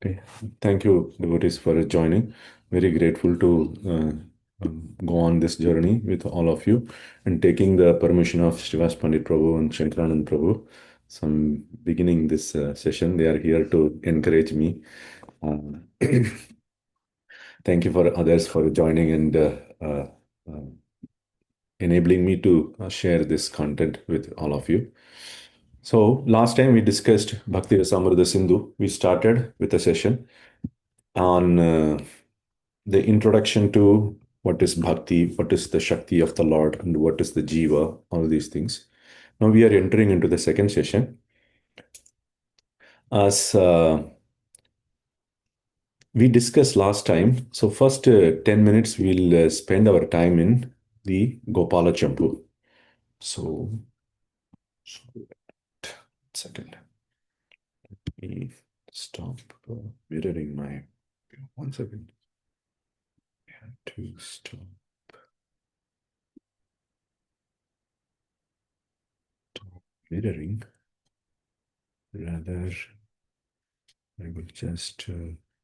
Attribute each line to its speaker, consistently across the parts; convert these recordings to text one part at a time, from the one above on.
Speaker 1: Okay. Thank you, devotees, for joining. Very grateful to go on this journey with all of you and taking the permission of Srivas Pandit Prabhu and Shankaranand Prabhu. So I'm beginning this session. They are here to encourage me. Uh, Thank you for others for joining and uh, uh, enabling me to share this content with all of you. So last time we discussed Bhakti Rasamrita Sindhu. We started with a session on the introduction to what is bhakti, what is the Shakti of the Lord, and what is the Jiva, all these things. Now we are entering into the second session. As we discussed last time, so first 10 minutes we'll spend our time in the Gopala Champu. So, second, let me stop mirroring my, 1 second, I have to stop mirroring, rather I will just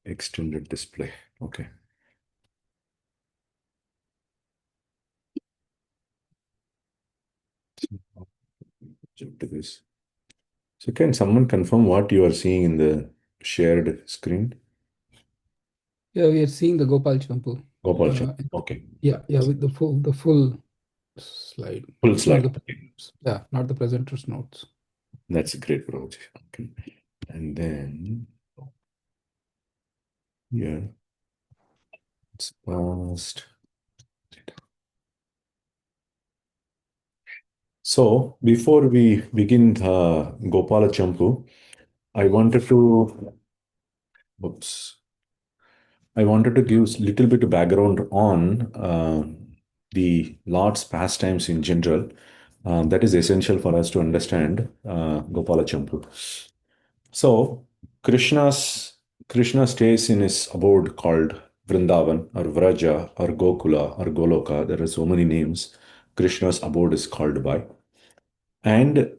Speaker 1: extended display. Okay. Jump to this. So can someone confirm what you are seeing in the shared screen?
Speaker 2: Yeah, we are seeing the Gopala Champu.
Speaker 1: Gopala Champu. Okay.
Speaker 2: Yeah, with the full slide.
Speaker 1: Full
Speaker 2: Not
Speaker 1: slide.
Speaker 2: the not the presenter's notes.
Speaker 1: That's a great project. Okay. And then here it's past. So before we begin the Gopala Champu, I wanted to, oops, I wanted to give a little bit of background on the Lord's pastimes in general. That is essential for us to understand Gopala Champu. So Krishna stays in his abode called Vrindavan or Vraja or Gokula or Goloka. There are so many names Krishna's abode is called by. And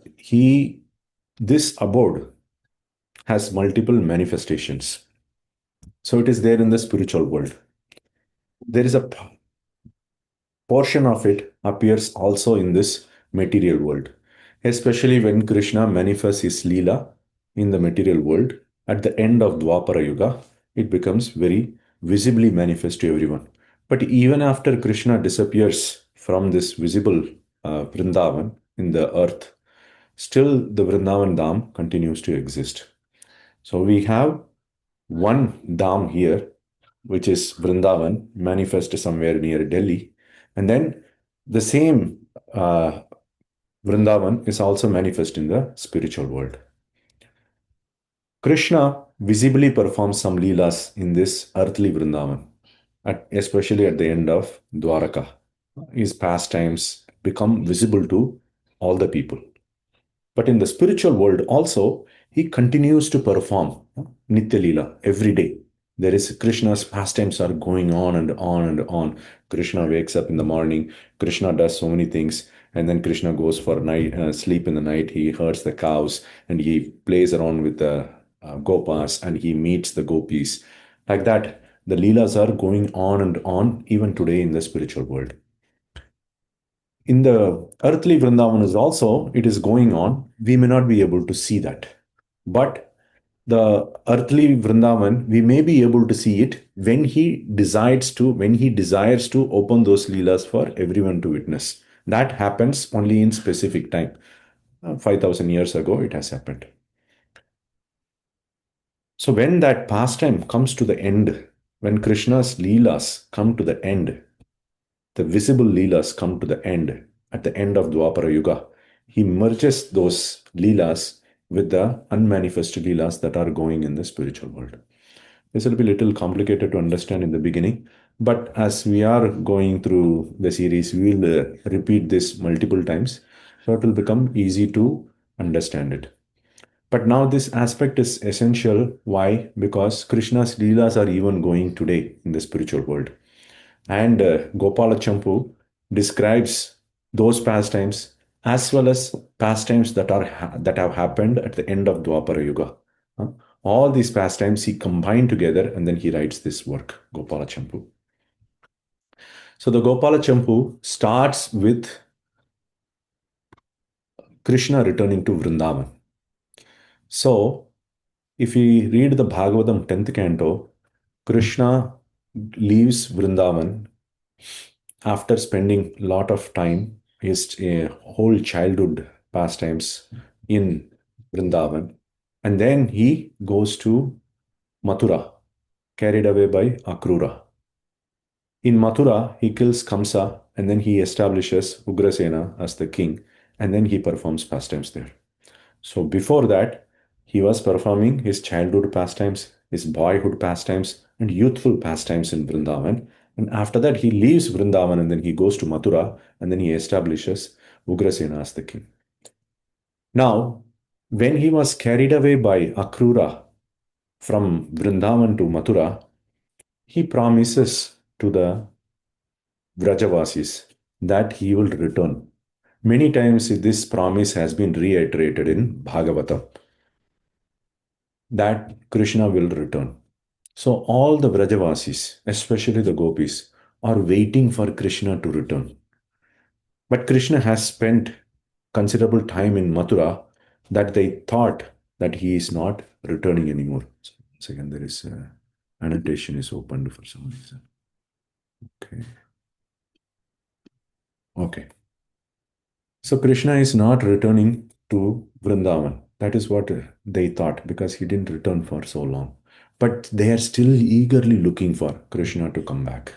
Speaker 1: this abode has multiple manifestations. So it is there in the spiritual world. There is a portion of it appears also in this material world, especially when Krishna manifests his Leela in the material world. At the end of Dwapara Yuga, it becomes very visibly manifest to everyone. But even after Krishna disappears from this visible Vrindavan in the earth, still the Vrindavan Dham continues to exist. So we have one Dham here, which is Vrindavan, manifest somewhere near Delhi. And then the same Vrindavan is also manifest in the spiritual world. Krishna visibly performs some leelas in this earthly Vrindavan, especially at the end of Dwaraka. His pastimes become visible to all the people. But in the spiritual world also, he continues to perform Nitya Leela every day. There is Krishna's pastimes are going on and on and on. Krishna wakes up in the morning. Krishna does so many things. And then Krishna goes for night, sleep in the night. He herds the cows and he plays around with the gopas and he meets the gopis. Like that, the Leelas are going on and on even today in the spiritual world. In the earthly Vrindavan is also, it is going on. We may not be able to see that. But the earthly Vrindavan, we may be able to see it when he desires to open those leelas for everyone to witness. That happens only in specific time. 5,000 years ago, it has happened. So when that pastime comes to the end, when Krishna's leelas come to the end, the visible leelas come to the end, at the end of Dwapara Yuga, he merges those leelas with the unmanifest leelas that are going in the spiritual world. This will be a little complicated to understand in the beginning, but as we are going through the series, we will repeat this multiple times, so it will become easy to understand it. But now this aspect is essential. Why? Because Krishna's leelas are even going today in the spiritual world. And Gopala Champu describes those pastimes as well as pastimes that have happened at the end of Dwapara Yuga. All these pastimes he combined together, and then he writes this work, Gopala Champu. So the Gopala Champu starts with Krishna returning to Vrindavan. So if we read the Bhagavatam 10th canto, Krishna leaves Vrindavan after spending a lot of time, his whole childhood pastimes in Vrindavan. And then he goes to Mathura, carried away by Akrura. In Mathura, he kills Kamsa and then he establishes Ugrasena as the king, and then he performs pastimes there. So before that, he was performing his childhood pastimes, his boyhood pastimes, and youthful pastimes in Vrindavan. And after that, he leaves Vrindavan and then he goes to Mathura and then he establishes Ugrasena as the king. Now, when he was carried away by Akrura from Vrindavan to Mathura, he promises to the Vrajavasis that he will return. Many times this promise has been reiterated in Bhagavatam that Krishna will return. So all the Vrajavasis, especially the gopis, are waiting for Krishna to return. But Krishna has spent considerable time in Mathura that they thought that he is not returning anymore. So, once again, there is annotation is opened for some reason. Okay. Okay. So Krishna is not returning to Vrindavan. That is what they thought because he didn't return for so long. But they are still eagerly looking for Krishna to come back.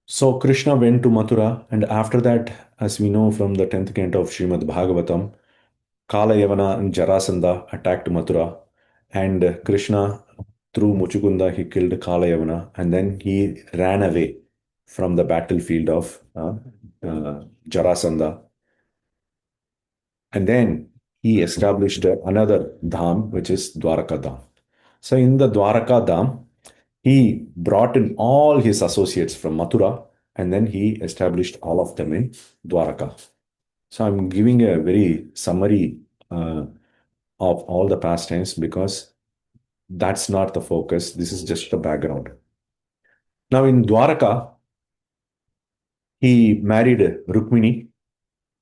Speaker 1: So Krishna went to Mathura, and after that, as we know from the 10th canto of Srimad Bhagavatam, Kalayavana and Jarasandha attacked Mathura, and Krishna, through Muchukunda, he killed Kalayavana, and then he ran away from the battlefield of Jarasandha. And then he established another dham, which is Dwaraka Dham. So in the Dwaraka Dham, he brought in all his associates from Mathura, and then he established all of them in Dwaraka. So I'm giving a very summary of all the pastimes because that's not the focus. This is just the background. Now in Dwaraka, he married Rukmini,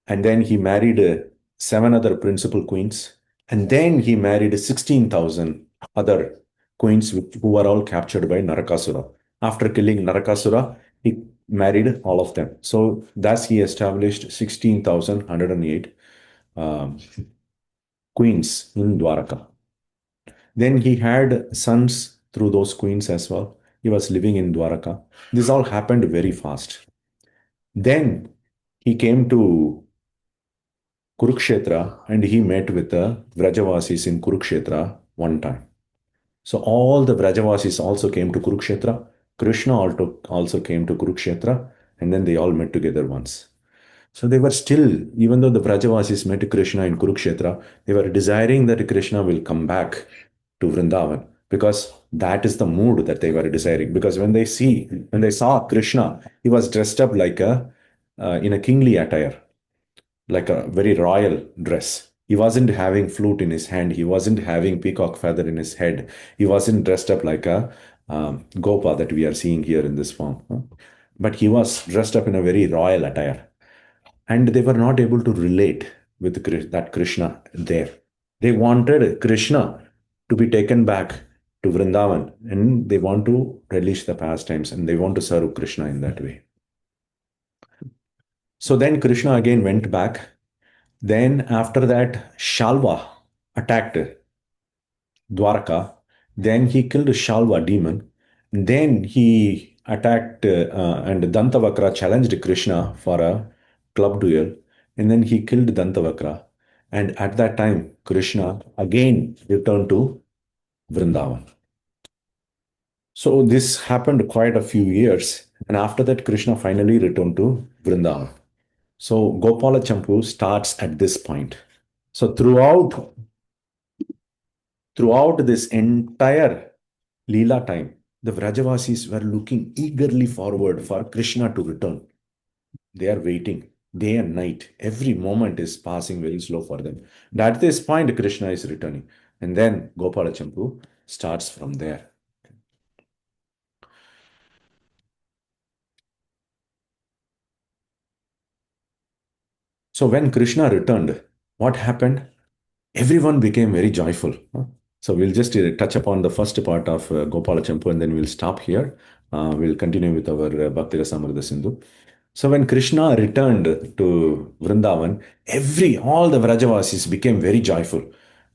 Speaker 1: and then he married 7 other principal queens, and then he married 16,000 other queens who were all captured by Narakasura. After killing Narakasura, he married all of them. So thus he established 16,108 queens in Dwaraka. Then he had sons through those queens as well. He was living in Dwaraka. This all happened very fast. Then he came to Kurukshetra and he met with the Vrajavasis in Kurukshetra one time. So all the Vrajavasis also came to Kurukshetra. Krishna also came to Kurukshetra, and then they all met together once. So they were still, even though the Vrajavasis met Krishna in Kurukshetra, they were desiring that Krishna will come back to Vrindavan because that is the mood that they were desiring. Because when they saw Krishna, he was dressed up like in a kingly attire, like a very royal dress. He wasn't having flute in his hand. He wasn't having peacock feather in his head. He wasn't dressed up like a Gopa that we are seeing here in this form. But he was dressed up in a very royal attire. And they were not able to relate with that Krishna there. They wanted Krishna to be taken back to Vrindavan, and they want to relish the pastimes and they want to serve Krishna in that way. So then Krishna again went back. Then after that, Shalva attacked Dwaraka. Then he killed Shalva demon. Then he attacked and Dantavakra challenged Krishna for a club duel. And then he killed Dantavakra. And at that time, Krishna again returned to Vrindavan. So this happened quite a few years. And after that, Krishna finally returned to Vrindavan. So Gopala Champu starts at this point. So throughout this entire Leela time, the Vrajavasis were looking eagerly forward for Krishna to return. They are waiting. day and night. Every moment is passing very slow for them. And at this point, Krishna is returning. And then Gopala Champu starts from there. So when Krishna returned, what happened? Everyone became very joyful. So we'll just touch upon the first part of Gopala Champu and then we'll stop here. We'll continue with our Bhakti Rasamrita Sindhu. So when Krishna returned to Vrindavan, all the Vrajavasis became very joyful.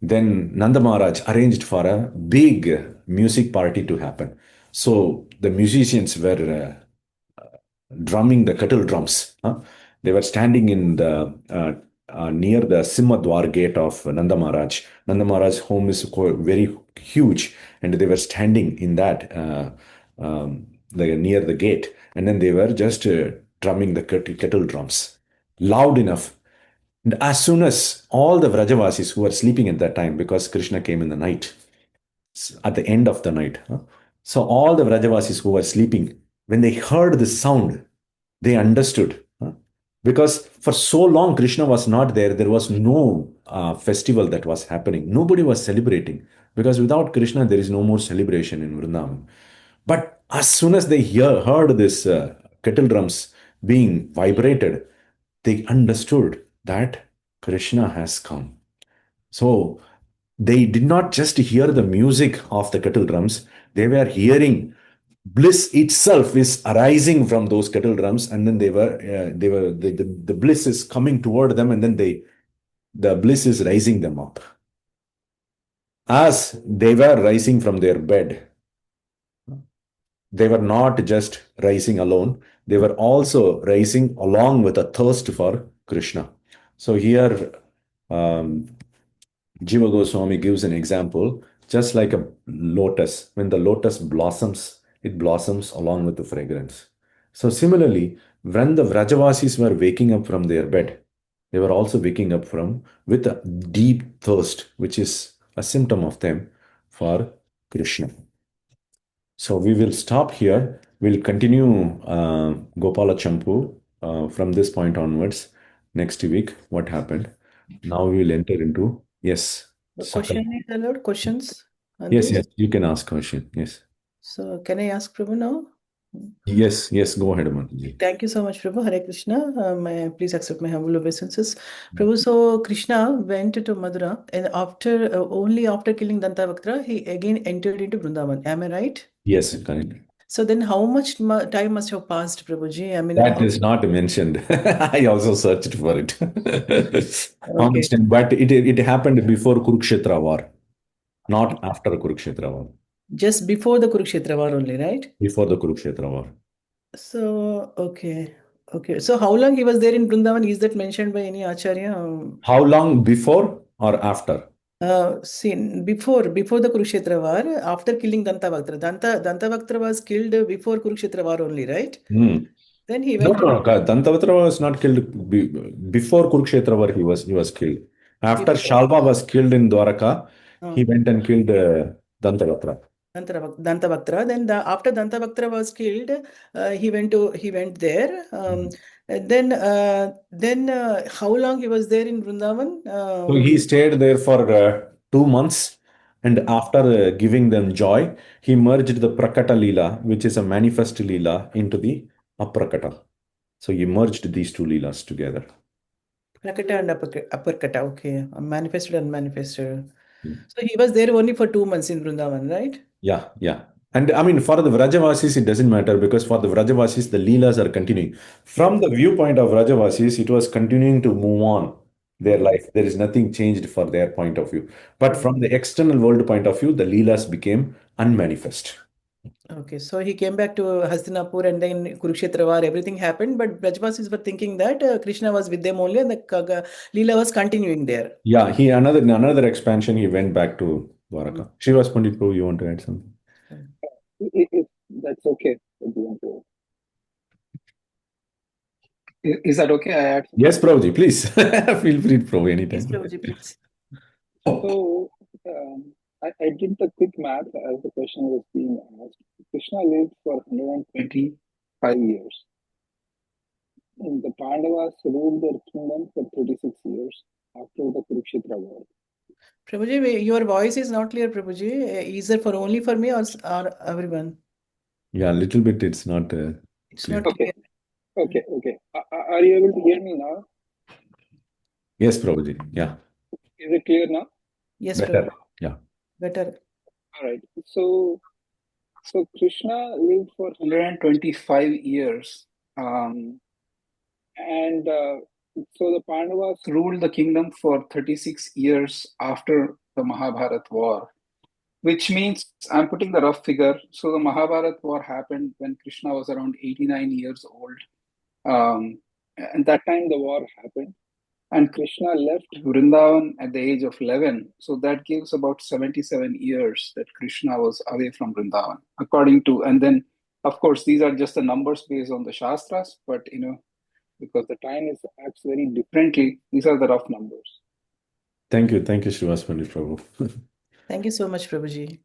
Speaker 1: Then Nanda Maharaj arranged for a big music party to happen. So the musicians were drumming the kettle drums. They were standing in the near the Simhadwar gate of Nanda Maharaj. Nanda Maharaj's home is very huge, and they were standing in that near the gate, and then they were just drumming the kettle drums loud enough. And as soon as all the Vrajavasis who were sleeping at that time, because Krishna came in the night, at the end of the night, so all the Vrajavasis who were sleeping, when they heard the sound, they understood. Because for so long Krishna was not there, there was no festival that was happening. Nobody was celebrating. Because without Krishna, there is no more celebration in Vrindavan. But as soon as they heard this kettle drums being vibrated, they understood that Krishna has come. So they did not just hear the music of the kettle drums, they were hearing bliss itself is arising from those kettle drums, and then the bliss is coming toward them, and then the bliss is rising them up. As they were rising from their bed, they were not just rising alone, they were also rising along with a thirst for Krishna. So here, Jiva Goswami gives an example, just like a lotus. When the lotus blossoms, it blossoms along with the fragrance. So similarly, when the Vrajavasis were waking up from their bed, they were also waking up with a deep thirst, which is a symptom of them for Krishna. So we will stop here. We'll continue Gopala Champu from this point onwards next week. What happened? Now we will enter into, yes.
Speaker 3: The
Speaker 1: Sakal.
Speaker 3: question is allowed questions on
Speaker 1: Yes,
Speaker 3: this.
Speaker 1: yes, you can ask question. Yes.
Speaker 3: So can I ask Prabhu now?
Speaker 1: Yes, yes, go ahead, Mataji.
Speaker 3: Thank you so much, Prabhu. Hare Krishna. Please accept my humble obeisances. Prabhu, so Krishna went to Madura, and only after killing Dantavaktra, he again entered into Vrindavan. Am I right?
Speaker 1: Yes, correct.
Speaker 3: So then how much time must have passed, Prabhuji? I mean,
Speaker 1: That is not mentioned. I also searched for it. How
Speaker 3: Okay.
Speaker 1: much time? But it happened before Kurukshetra war, not after Kurukshetra war.
Speaker 3: Just before the Kurukshetra war only, right?
Speaker 1: Before the Kurukshetra war.
Speaker 3: So, okay. Okay. So how long he was there in Vrindavan? Is that mentioned by any Acharya?
Speaker 1: How long before or after?
Speaker 3: See, before the Kurukshetra war, after killing Dantavaktra. Dantavaktra was killed before Kurukshetra war only, right? Then he
Speaker 1: No,
Speaker 3: went to
Speaker 1: no, no. Dantavatra was not killed before Kurukshetra war. He was killed. After
Speaker 3: before
Speaker 1: Shalva was killed in Dwaraka, he went and killed Dantavatra.
Speaker 3: Dantavaktra. Then after Dantavaktra was killed, he went there. Then how long he was there in Vrindavan?
Speaker 1: So he stayed there for 2 months, and after giving them joy, he merged the prakaṭa lila, which is a manifest lila, into the aprakaṭa. So he merged these two lilas together.
Speaker 3: Prakaṭa and aprakaṭa. Okay, manifested and unmanifested. So he was there only for 2 months in Vrindavan, right?
Speaker 1: Yeah, yeah. And I mean, for the Vrajavasis, it doesn't matter because for the Vrajavasis, the Leelas are continuing. From the viewpoint of Vrajavasis, it was continuing to move on their life. There is nothing changed for their point of view. But from the external world point of view, the Leelas became unmanifest.
Speaker 3: Okay, so he came back to Hastinapur and then Kurukshetra war, everything happened, but Brajvasis were thinking that Krishna was with them only and the Leela was continuing there.
Speaker 1: Yeah, another expansion, he went back to Dwaraka. Srivas Pandit Prabhu, you want to add something?
Speaker 2: If that's okay. Is that okay? I add something?
Speaker 1: Yes, Prabhuji, please. Feel free, Prabhu, anytime.
Speaker 3: Yes, Prabhuji, please.
Speaker 2: So I did the quick math as the question was being asked. Krishna lived for 125 years. the Pandavas ruled their kingdom for 36 years after the Kurukshetra war.
Speaker 3: Prabhuji, your voice is not clear, Prabhuji. Is it for only for me or everyone?
Speaker 1: Yeah, a little bit. It's not
Speaker 3: It's
Speaker 1: clear.
Speaker 3: not clear.
Speaker 2: Okay. Are you able to hear me now?
Speaker 1: Yes, Prabhuji. Yeah.
Speaker 2: Is it clear now?
Speaker 3: Yes,
Speaker 1: Better.
Speaker 3: Prabhuji.
Speaker 1: Yeah.
Speaker 3: Better.
Speaker 2: All right. So Krishna lived for 125 years. And so the Pandavas ruled the kingdom for 36 years after the Mahabharat war, which means I'm putting the rough figure. So the Mahabharat war happened when Krishna was around 89 years old. And that time the war happened. And Krishna left Vrindavan at the age of 11. So that gives about 77 years that Krishna was away from Vrindavan, according to, and then, of course, these are just the numbers based on the Shastras, but, because the time is acts very differently, these are the rough numbers.
Speaker 1: Thank you. Thank you, Srivas Pandit Prabhu.
Speaker 3: Thank you so much, Prabhuji.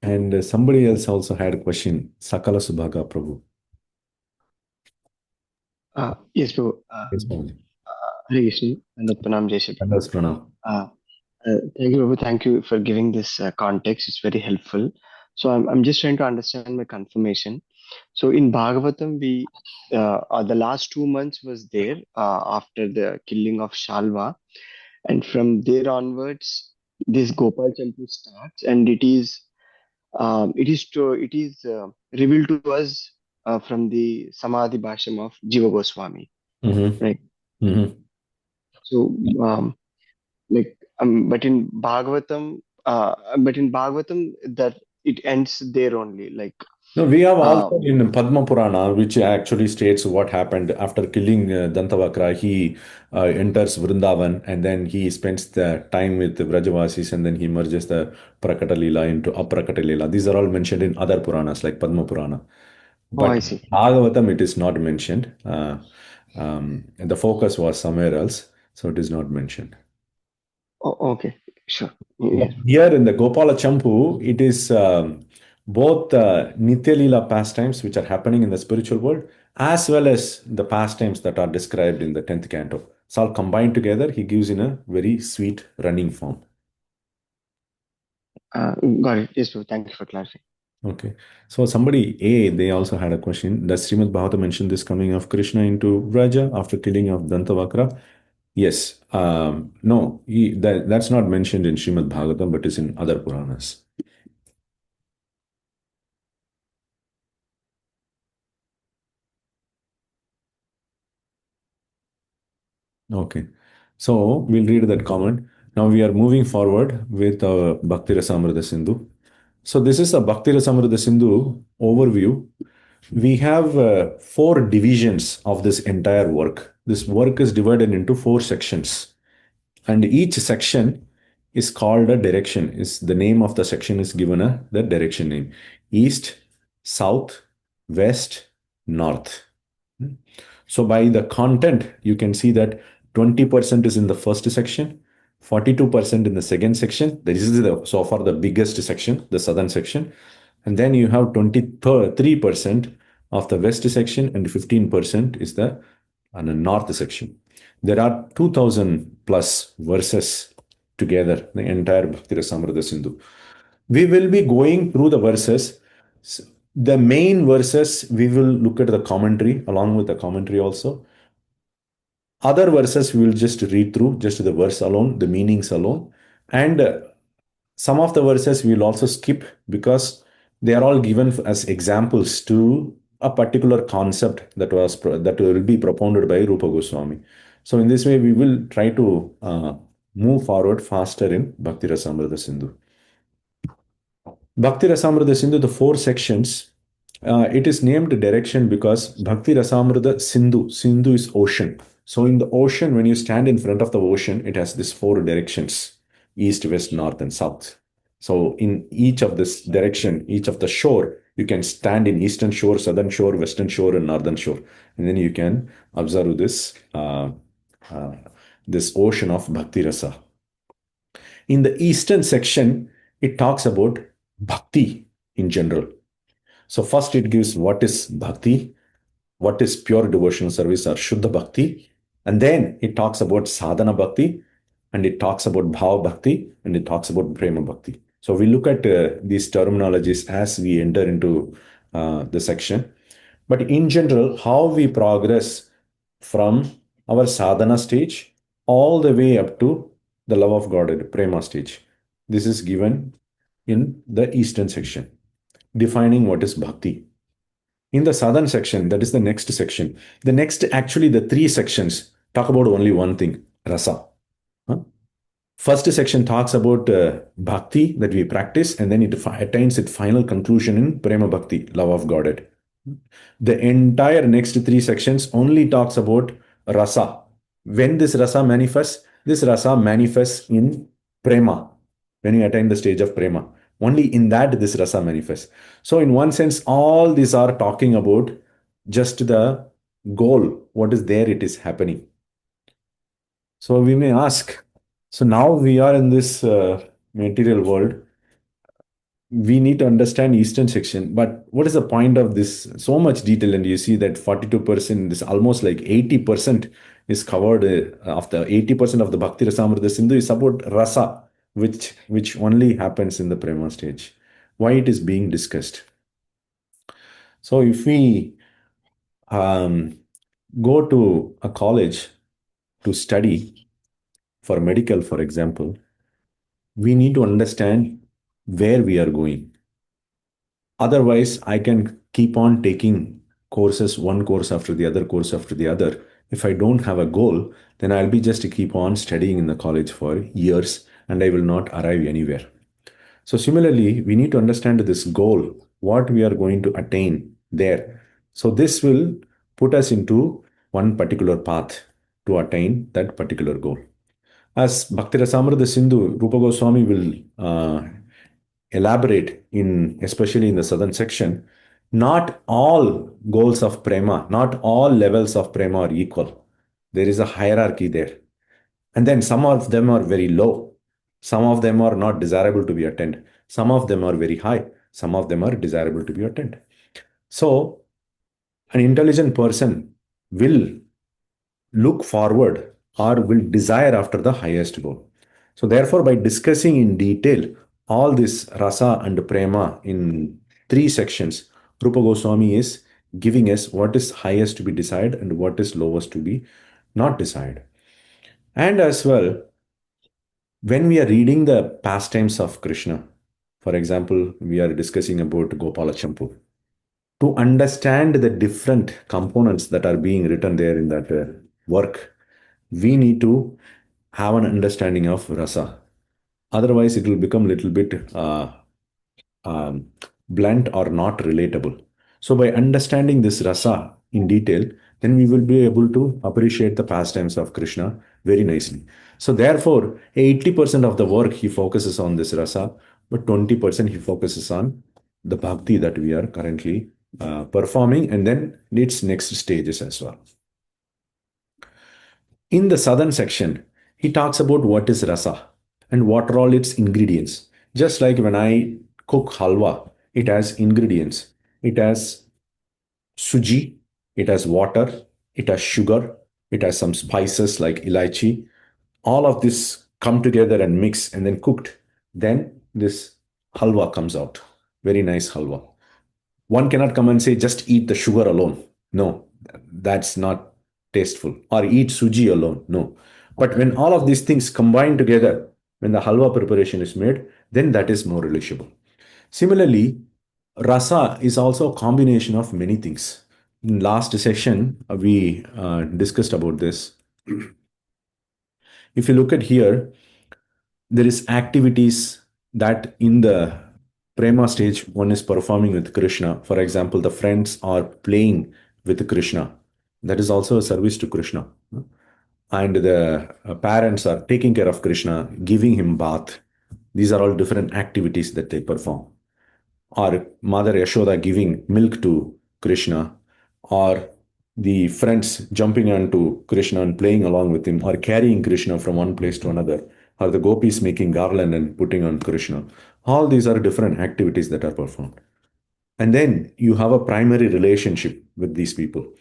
Speaker 1: And somebody else also had a question. Sakala Subhaga Prabhu.
Speaker 4: Yes, Prabhu.
Speaker 1: Yes, Prabhu.
Speaker 4: Hare Krishna and Pranam Jai Shri Prabhu.
Speaker 1: Yes, Pranam.
Speaker 4: Thank you, Prabhu. Thank you for giving this context. It's very helpful. So I'm just trying to understand my confirmation. So in Bhagavatam, we the last 2 months was there after the killing of Shalva, and from there onwards, this Gopala Champu starts, and it is revealed to us from the Samadhi Bhashyam of Jiva Goswami,
Speaker 1: Mm-hmm.
Speaker 4: right?
Speaker 1: Mm-hmm.
Speaker 4: So but in Bhagavatam, that it ends there only.
Speaker 1: No, we have also in Padma Purana, which actually states what happened after killing Dantavakra. He enters Vrindavan and then he spends the time with the Vrajavasis and then he merges the prakaṭa Leela into aprakaṭa Leela. These are all mentioned in other Puranas like Padma Purana. But
Speaker 4: I see.
Speaker 1: Bhagavatam, it is not mentioned. And the focus was somewhere else, so it is not mentioned.
Speaker 4: Okay, sure.
Speaker 1: But here in the Gopala Champu, it is both Nitya Leela pastimes which are happening in the spiritual world, as well as the pastimes that are described in the 10th canto. It's all combined together. He gives in a very sweet running form.
Speaker 4: Got it. Yes, Prabhu. Thank you for clarifying.
Speaker 1: Okay. So they also had a question. Does Srimad Bhagavatam mention this coming of Krishna into Vraja after killing of Dantavakra? Yes. No, that's not mentioned in Srimad Bhagavatam, but is in other Puranas. Okay. So we'll read that comment. Now we are moving forward with Bhakti Rasamrita Sindhu. So this is a Bhakti Rasamrita Sindhu overview. We have 4 divisions of this entire work. This work is divided into 4 sections. And each section is called a direction. Is the name of the section is given the direction name. East, South, West, North. So by the content, you can see that 20% is in the first section, 42% in the second section. This is so far the biggest section, the southern section. And then you have 23% of the west section and 15% is the north section. There are 2000 plus verses together, the entire Bhakti Rasamrita Sindhu. We will be going through the verses. The main verses, we will look at the commentary along with the commentary also. Other verses we will just read through, just the verse alone, the meanings alone. And some of the verses we will also skip because they are all given as examples to a particular concept that will be propounded by Rupa Goswami. So in this way, we will try to move forward faster in Bhakti Rasamrita Sindhu. Bhakti Rasamrita Sindhu, the 4 sections, it is named direction because Bhakti Rasamrita Sindhu, Sindhu is ocean. So in the ocean, when you stand in front of the ocean, it has these 4 directions, east, west, north, and south. So in each of this direction, each of the shore, you can stand in eastern shore, southern shore, western shore, and northern shore. And then you can observe this, this ocean of Bhakti Rasa. In the eastern section, it talks about Bhakti in general. So first it gives what is Bhakti, what is pure devotional service or Shuddha Bhakti. And then it talks about Sadhana Bhakti, and it talks about Bhava Bhakti, and it talks about Prema Bhakti. So we look at these terminologies as we enter into the section. But in general, how we progress from our sadhana stage all the way up to the love of God, Prema stage. This is given in the Eastern section, defining what is bhakti. In the Southern section, that is the next section. Actually, the three sections talk about only one thing, rasa. First section talks about bhakti that we practice, and then it attains its final conclusion in prema bhakti, love of Godhead. The entire next three sections only talks about rasa. When this rasa manifests in prema, when you attain the stage of prema. Only in that this rasa manifests. So in one sense, all these are talking about just the goal. What is there, it is happening. So we may ask, so now we are in this material world. We need to understand Eastern section, but what is the point of this so much detail? And you see that 42%, this almost like 80% is covered of the 80% of the Bhakti Rasamrita Sindhu is about rasa, which only happens in the prema stage. Why it is being discussed? So if we go to a college to study for medical, for example, we need to understand where we are going. Otherwise, I can keep on taking courses, one course after the other, course after the other. If I don't have a goal, then I'll be just to keep on studying in the college for years and I will not arrive anywhere. So similarly, we need to understand this goal, what we are going to attain there. So this will put us into one particular path to attain that particular goal. As Bhakti Rasamrita Sindhu, Rupa Goswami will elaborate in, especially in the southern section, not all goals of prema, not all levels of prema are equal. There is a hierarchy there. And then some of them are very low. Some of them are not desirable to be attained. Some of them are very high. Some of them are desirable to be attained. So an intelligent person will look forward or will desire after the highest goal. So therefore, by discussing in detail all this rasa and prema in three sections, Rupa Goswami is giving us what is highest to be desired and what is lowest to be not desired. And as well, when we are reading the pastimes of Krishna, for example, we are discussing about Gopala Champu, to understand the different components that are being written there in that work, we need to have an understanding of rasa. Otherwise, it will become a little bit blunt or not relatable. So by understanding this rasa in detail, then we will be able to appreciate the pastimes of Krishna very nicely. So therefore, 80% of the work he focuses on this rasa, but 20% he focuses on the bhakti that we are currently performing, and then its next stages as well. In the southern section, he talks about what is rasa and what are all its ingredients. Just like when I cook halwa, it has ingredients. It has suji, it has water, it has sugar, it has some spices like ilaichi. All of this come together and mix and then cooked. Then this halwa comes out. Very nice halwa. One cannot come and say, just eat the sugar alone. No, that's not tasteful. Or eat suji alone. No. But when all of these things combine together, when the halwa preparation is made, then that is more relishable. Similarly, rasa is also a combination of many things. In last session, we discussed about this. If you look at here, there is activities that in the prema stage one is performing with Krishna. For example, the friends are playing with Krishna. That is also a service to Krishna. And the parents are taking care of Krishna, giving him bath. These are all different activities that they perform. Or Mother Yashoda giving milk to Krishna, or the friends jumping onto Krishna and playing along with him, or carrying Krishna from one place to another, or the gopis making garland and putting on Krishna. All these are different activities that are performed. And then you have a primary relationship with these people.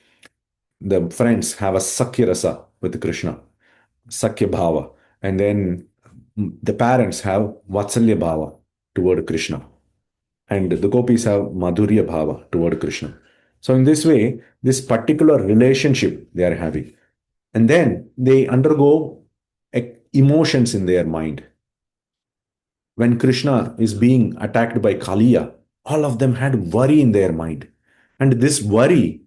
Speaker 1: the friends have a Sakya Rasa with Krishna, Sakya Bhava. And then the parents have Vatsalya Bhava toward Krishna. And the gopis have Madhurya Bhava toward Krishna. So in this way, this particular relationship they are having. And then they undergo emotions in their mind. When Krishna is being attacked by Kaliya, all of them had worry in their mind. And this worry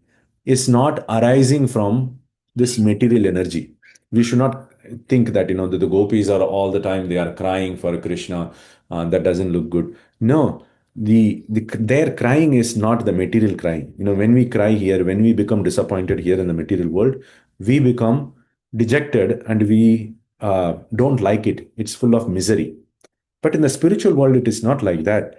Speaker 1: is not arising from this material energy. We should not think that, the gopis are all the time, they are crying for Krishna. That doesn't look good. No, their crying is not the material crying. When we cry here, when we become disappointed here in the material world, we become dejected and we don't like it. It's full of misery. But in the spiritual world, it is not like that.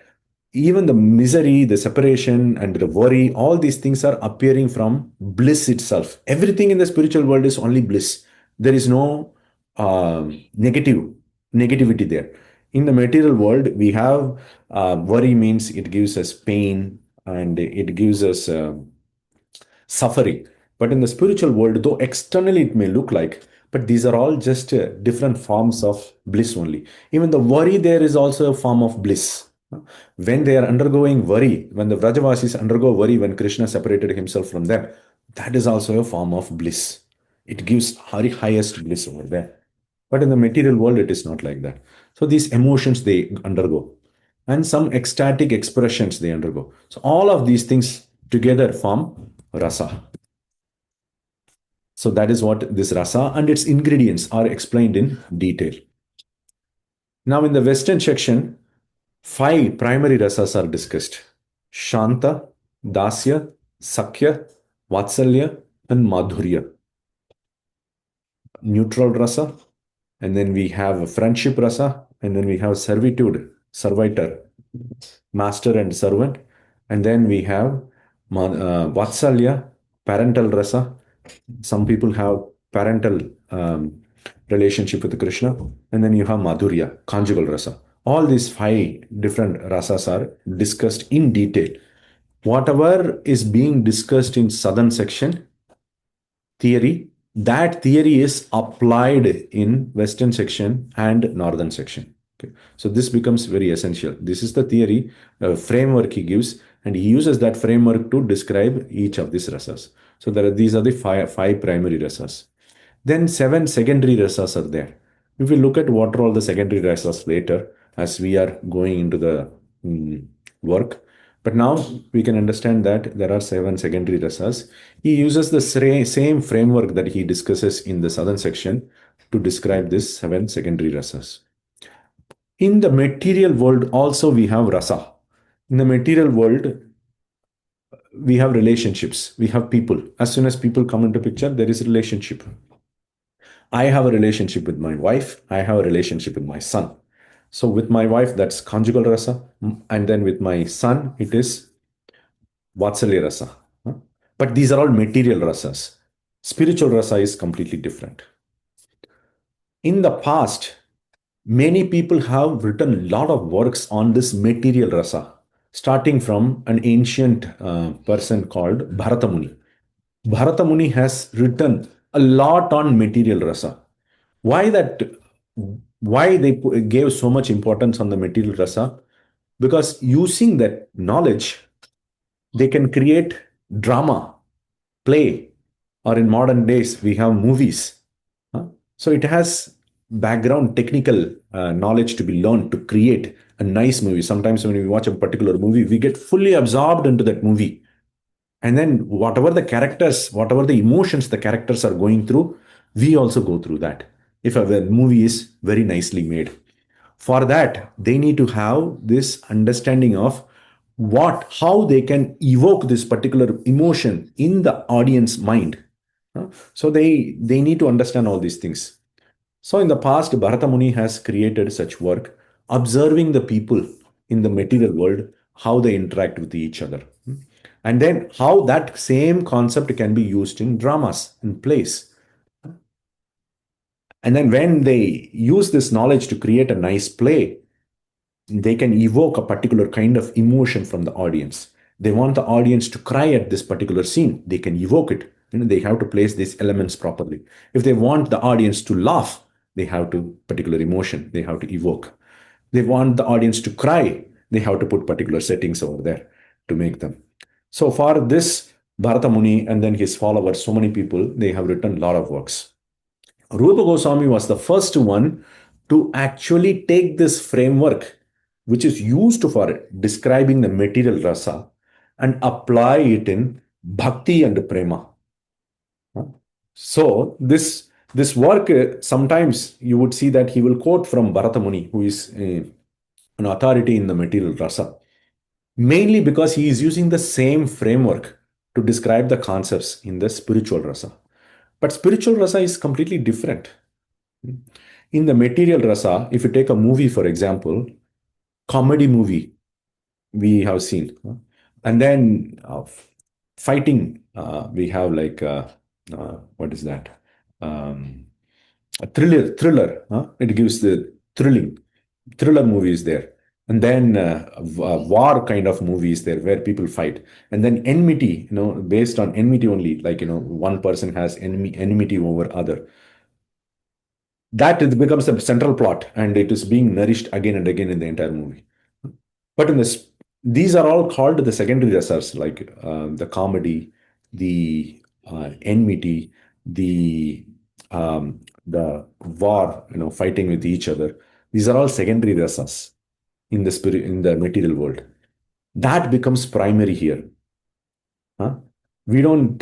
Speaker 1: Even the misery, the separation, and the worry, all these things are appearing from bliss itself. Everything in the spiritual world is only bliss. There is no negativity there. In the material world, we have worry means it gives us pain and it gives us suffering. But in the spiritual world, though externally it may look like, but these are all just different forms of bliss only. Even the worry there is also a form of bliss. When they are undergoing worry, when the Vrajavasis undergo worry when Krishna separated himself from them, that is also a form of bliss. It gives very highest bliss over there. But in the material world, it is not like that. So these emotions they undergo, and some ecstatic expressions they undergo. So all of these things together form rasa. So that is what this rasa and its ingredients are explained in detail. Now in the Western section, 5 primary rasas are discussed: Shanta, Dasya, Sakya, Vatsalya, and Madhurya. Neutral rasa, and then we have friendship rasa, and then we have servitude, servitor, master and servant, and then we have Vatsalya, parental rasa. Some people have parental relationship with Krishna, and then you have Madhurya, conjugal rasa. All these 5 different rasas are discussed in detail. Whatever is being discussed in southern section, theory, that theory is applied in western section and northern section. Okay. So this becomes very essential. This is the theory framework he gives, and he uses that framework to describe each of these rasas. So these are the five primary rasas. Then 7 secondary rasas are there. If we look at what are all the secondary rasas later, as we are going into the work, but now we can understand that there are 7 secondary rasas. He uses the same framework that he discusses in the southern section to describe these 7 secondary rasas. In the material world also we have rasa. In the material world, we have relationships, we have people. As soon as people come into picture, there is a relationship. I have a relationship with my wife. I have a relationship with my son. So with my wife, that's conjugal rasa. And then with my son, it is Vatsalya rasa. But these are all material rasas. Spiritual rasa is completely different. In the past, many people have written a lot of works on this material rasa, starting from an ancient person called Bharata Muni. Bharata Muni has written a lot on material rasa. Why they gave so much importance on the material rasa? Because using that knowledge, they can create drama, play, or in modern days, we have movies. So it has background technical knowledge to be learned to create a nice movie. Sometimes when we watch a particular movie, we get fully absorbed into that movie. And then whatever the characters, whatever the emotions the characters are going through, we also go through that. If a movie is very nicely made. For that, they need to have this understanding of how they can evoke this particular emotion in the audience mind. So they need to understand all these things. So in the past, Bharata Muni has created such work, observing the people in the material world, how they interact with each other. And then how that same concept can be used in dramas and plays. And then when they use this knowledge to create a nice play, they can evoke a particular kind of emotion from the audience. They want the audience to cry at this particular scene. They can evoke it. They have to place these elements properly. If they want the audience to laugh, they have to particular emotion they have to evoke. They want the audience to cry, they have to put particular settings over there to make them. So for this, Bharata Muni and then his followers, so many people, they have written a lot of works. Rupa Goswami was the first one to actually take this framework, which is used for describing the material rasa, and apply it in bhakti and prema. So this work, sometimes you would see that he will quote from Bharata Muni, who is an authority in the material rasa, mainly because he is using the same framework to describe the concepts in the spiritual rasa. But spiritual rasa is completely different. In the material rasa, if you take a movie, for example, comedy movie, we have seen. And then fighting, we have like, what is that? A thriller. It gives the thriller movies there. And then war kind of movies there where people fight. And then enmity, based on enmity only, like, one person has enmity over other. That it becomes a central plot and it is being nourished again and again in the entire movie. But in this, these are all called the secondary rasas, like the comedy, the enmity, the war, fighting with each other. These are all secondary rasas in the spirit, in the material world. That becomes primary here. We don't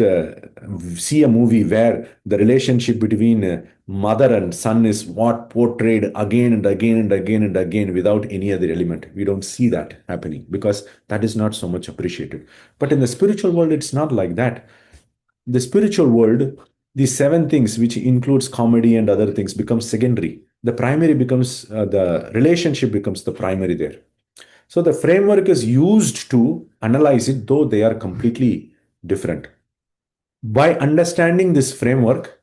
Speaker 1: see a movie where the relationship between mother and son is what portrayed again and again and again and again without any other element. We don't see that happening because that is not so much appreciated. But in the spiritual world, it's not like that. The spiritual world, these 7 things, which includes comedy and other things, becomes secondary. The primary becomes, the relationship becomes the primary there. So the framework is used to analyze it, though they are completely different. By understanding this framework,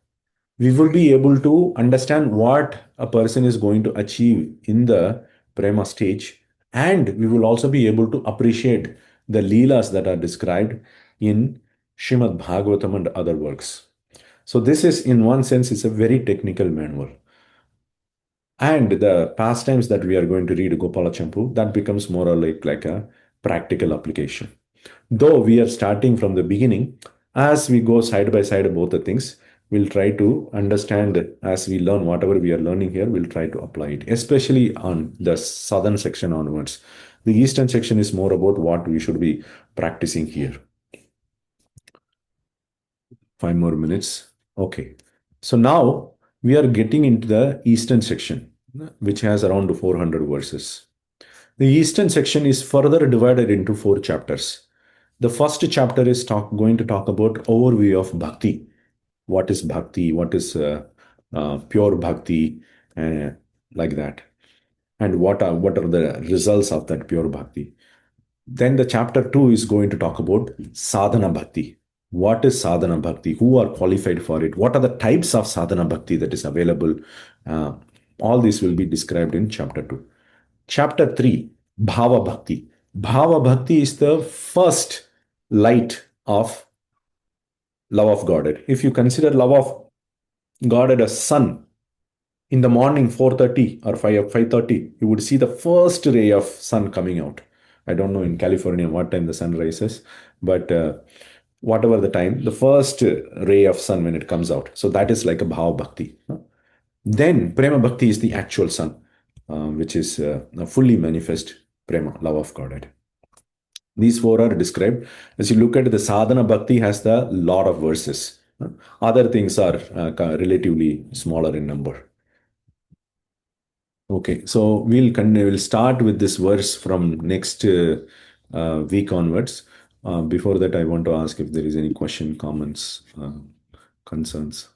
Speaker 1: we will be able to understand what a person is going to achieve in the prema stage, and we will also be able to appreciate the leelas that are described in Srimad Bhagavatam and other works. So this is, in one sense, it's a very technical manual. And the pastimes that we are going to read, Gopala Champu, that becomes more or like a practical application. Though we are starting from the beginning, as we go side by side both the things, we'll try to understand as we learn whatever we are learning here, we'll try to apply it, especially on the southern section onwards. The eastern section is more about what we should be practicing here. 5 more minutes. Okay. So now we are getting into the eastern section, which has around 400 verses. The eastern section is further divided into 4 chapters. The first chapter is going to talk about overview of bhakti. What is bhakti? What is pure bhakti? Like that. And what are the results of that pure bhakti? Then the chapter 2 is going to talk about sadhana bhakti. What is sadhana bhakti? Who are qualified for it? What are the types of sadhana bhakti that is available? All this will be described in chapter 2. Chapter 3, bhava bhakti. Bhava bhakti is the first light of love of Godhead. If you consider love of Godhead as sun, in the morning 4:30 or 5:30, you would see the first ray of sun coming out. I don't know in California what time the sun rises, but whatever the time, the first ray of sun when it comes out. So that is like a bhava bhakti. Then prema bhakti is the actual sun, which is a fully manifest prema, love of Godhead. These 4 are described. As you look at the sadhana bhakti has the lot of verses. Other things are relatively smaller in number. Okay, so we'll start with this verse from next week onwards. Before that, I want to ask if there is any question, comments, concerns.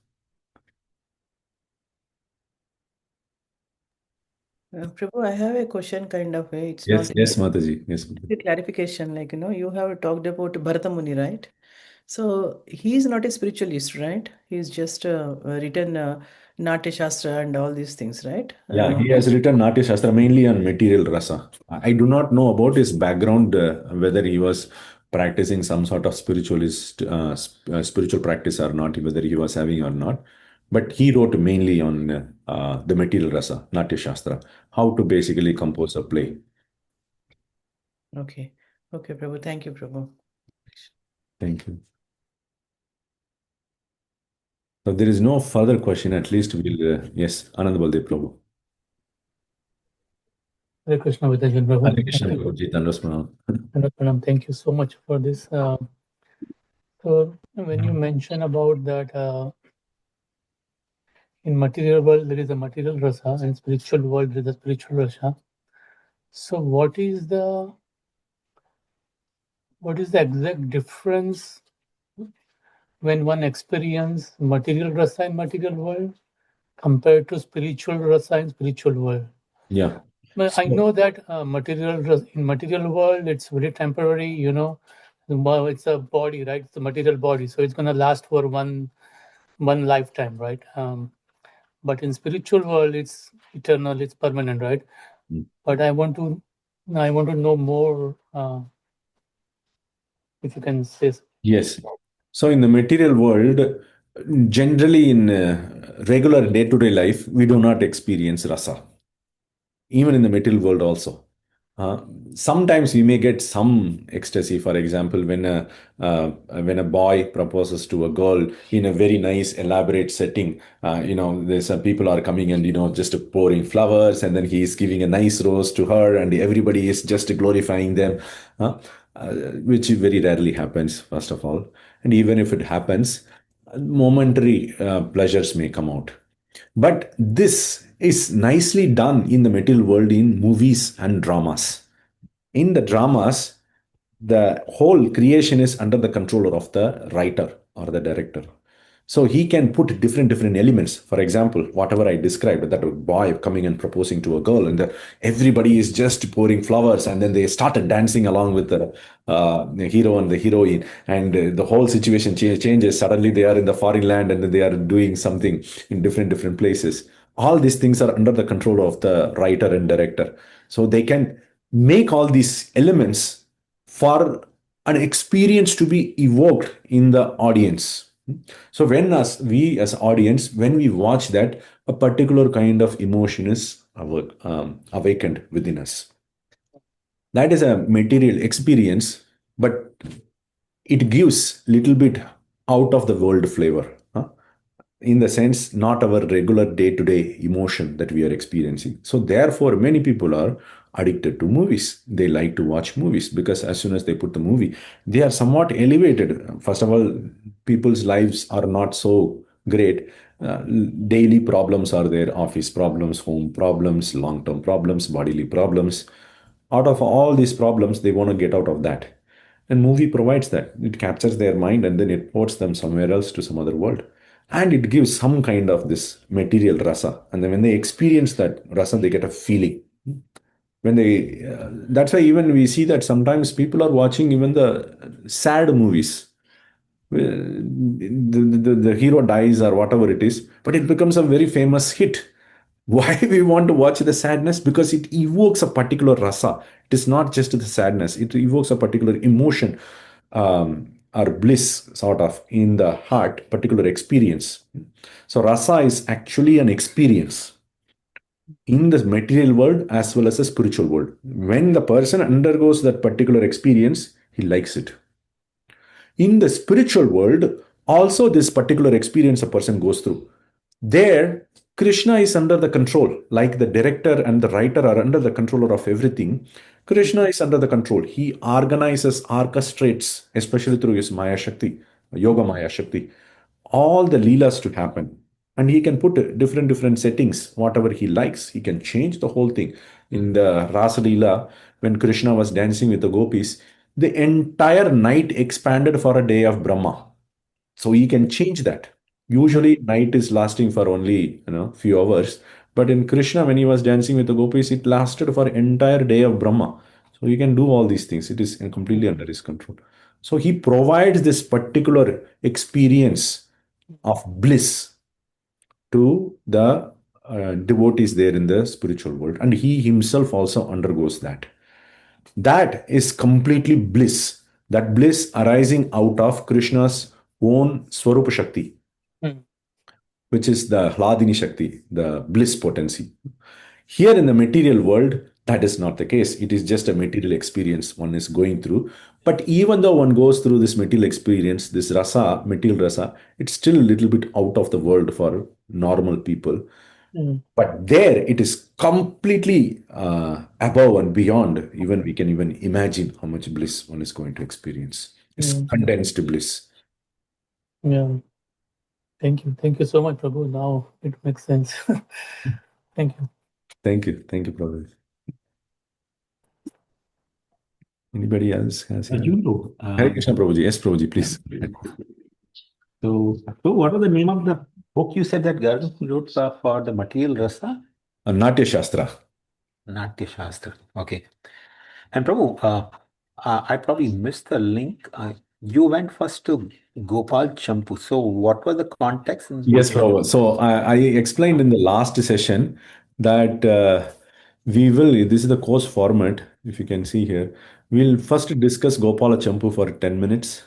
Speaker 3: Prabhu, I have a question kind of way. It's
Speaker 1: Yes,
Speaker 3: not
Speaker 1: yes, Mataji. Yes.
Speaker 3: a clarification. Like, you have talked about Bharata Muni, right? So he is not a spiritualist, right? He's just written Natya Shastra and all these things, right?
Speaker 1: Yeah, he has written Natya Shastra mainly on material rasa. I do not know about his background, whether he was practicing some sort of spiritual practice or not, whether he was having or not. But he wrote mainly on the material rasa, Natya Shastra, how to basically compose a play.
Speaker 3: Okay. Okay, Prabhu. Thank you, Prabhu.
Speaker 1: Thank you. So there is no further question. At least we'll yes, Anand Baldev Prabhu.
Speaker 5: Hare Krishna Vidajan Prabhu.
Speaker 1: Hare Krishna Prabhuji, Dandas Pranam.
Speaker 5: Dandas Pranam. Thank you so much for this. So when you mention about that in material world there is a material rasa, and spiritual world there is a spiritual rasa. So what is the exact difference when one experience material rasa in material world compared to spiritual rasa in spiritual world?
Speaker 1: Yeah.
Speaker 5: But I know that in material world it's very temporary, you know. It's a body, right? It's a material body, so it's going to last for one lifetime, right? But in spiritual world it's eternal, it's permanent, right? But I want to know more, if you can say so.
Speaker 1: Yes. So in the material world, generally in regular day-to-day life, we do not experience rasa. Even in the material world also. Sometimes we may get some ecstasy. For example, when a boy proposes to a girl in a very nice, elaborate setting, there's some people are coming and just pouring flowers, and then he is giving a nice rose to her, and everybody is just glorifying them, which very rarely happens, first of all. And even if it happens, momentary pleasures may come out. But this is nicely done in the material world in movies and dramas. In the dramas, the whole creation is under the control of the writer or the director. So he can put different elements. For example, whatever I described, that boy coming and proposing to a girl, and everybody is just pouring flowers, and then they started dancing along with the hero and the heroine, and the whole situation changes. Suddenly they are in the foreign land, and then they are doing something in different places. All these things are under the control of the writer and director. So they can make all these elements for an experience to be evoked in the audience. So we as audience, when we watch that, a particular kind of emotion is awakened within us. That is a material experience, but it gives little bit out of the world flavor. In the sense, not our regular day-to-day emotion that we are experiencing. So therefore, many people are addicted to movies. They like to watch movies because as soon as they put the movie, they are somewhat elevated. First of all, people's lives are not so great. Daily problems are there, office problems, home problems, long-term problems, bodily problems. Out of all these problems, they want to get out of that. And movie provides that. It captures their mind and then it ports them somewhere else to some other world. And it gives some kind of this material rasa. And then when they experience that rasa, they get a feeling. When that's why even we see that sometimes people are watching even the sad movies. The hero dies or whatever it is, but it becomes a very famous hit. Why we want to watch the sadness? Because it evokes a particular rasa. It is not just the sadness, it evokes a particular emotion or bliss sort of in the heart, particular experience. So rasa is actually an experience in the material world as well as the spiritual world. When the person undergoes that particular experience, he likes it. In the spiritual world, also this particular experience a person goes through. There, Krishna is under the control, like the director and the writer are under the controller of everything. Krishna is under the control. He organizes, orchestrates, especially through his Maya Shakti, Yoga Maya Shakti, all the leelas to happen. And he can put different settings, whatever he likes. He can change the whole thing. In the Rasa Leela, when Krishna was dancing with the gopis, the entire night expanded for a day of Brahma. So he can change that. Usually night is lasting for only few hours, but in Krishna when he was dancing with the gopis, it lasted for entire day of Brahma. So he can do all these things. It is completely under his control. So he provides this particular experience of bliss to the devotees there in the spiritual world, and he himself also undergoes that. That is completely bliss. That bliss arising out of Krishna's own Swarupa Shakti, which is the Hladini Shakti, the bliss potency. Here in the material world, that is not the case. It is just a material experience one is going through. But even though one goes through this material experience, this rasa, material rasa, it's still a little bit out of the world for normal people. But there it is completely above and beyond. Even we can even imagine how much bliss one is going to experience. It's condensed bliss.
Speaker 5: Yeah. Thank you. Thank you so much, Prabhu. Now it makes sense. Thank you.
Speaker 1: Thank you. Thank you, Prabhu. Anybody else has
Speaker 6: You know,
Speaker 1: Hare Krishna, Prabhuji. Yes, Prabhuji, please.
Speaker 6: so what was the name of the book you said that Garg wrote for the material rasa?
Speaker 1: Natya Shastra.
Speaker 6: Natya Shastra. Okay. And Prabhu, I probably missed the link. You went first to Gopala Champu. So what was the context?
Speaker 1: Yes, Prabhu. So I explained in the last session that this is the course format, if you can see here. We'll first discuss Gopala Champu for 10 minutes.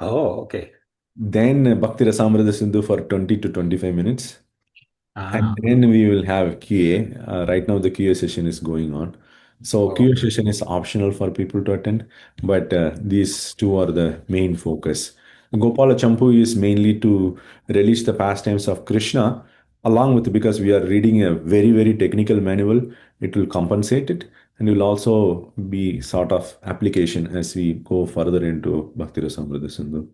Speaker 6: Oh, okay.
Speaker 1: Then Bhakti Rasamrita Sindhu for 20 to 25 minutes. And then we will have QA. Right now, the QA session is going on. So QA session is optional for people to attend, but these two are the main focus. Gopala Champu is mainly to relish the pastimes of Krishna, along with, because we are reading a very, very technical manual, it will compensate it, and will also be sort of application as we go further into Bhakti Rasamrita Sindhu.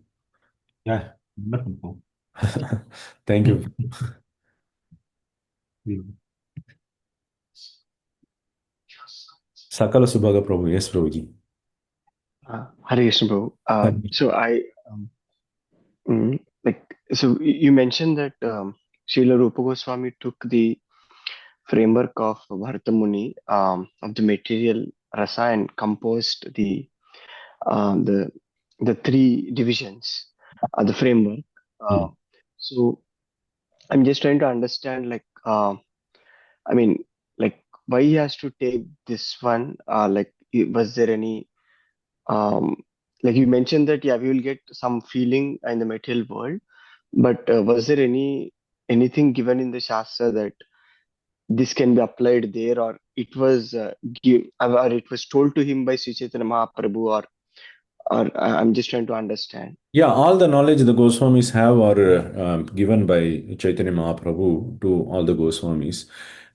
Speaker 6: Yeah. Wonderful.
Speaker 1: Thank you. Sakala Subhaga Prabhu. Yes, Prabhuji.
Speaker 4: Hare Krishna, Prabhu. So you mentioned that Srila Rupa Goswami took the framework of Bharata Muni of the material rasa and composed the three divisions of the framework. So I'm just trying to understand, why he has to take this one? Was there any, like you mentioned that, we will get some feeling in the material world, but was there anything given in the Shastra that this can be applied there, or it was or it was told to him by Sri Chaitanya Mahaprabhu, or I'm just trying to understand.
Speaker 1: Yeah, all the knowledge the Goswamis have are given by Chaitanya Mahaprabhu to all the Goswamis.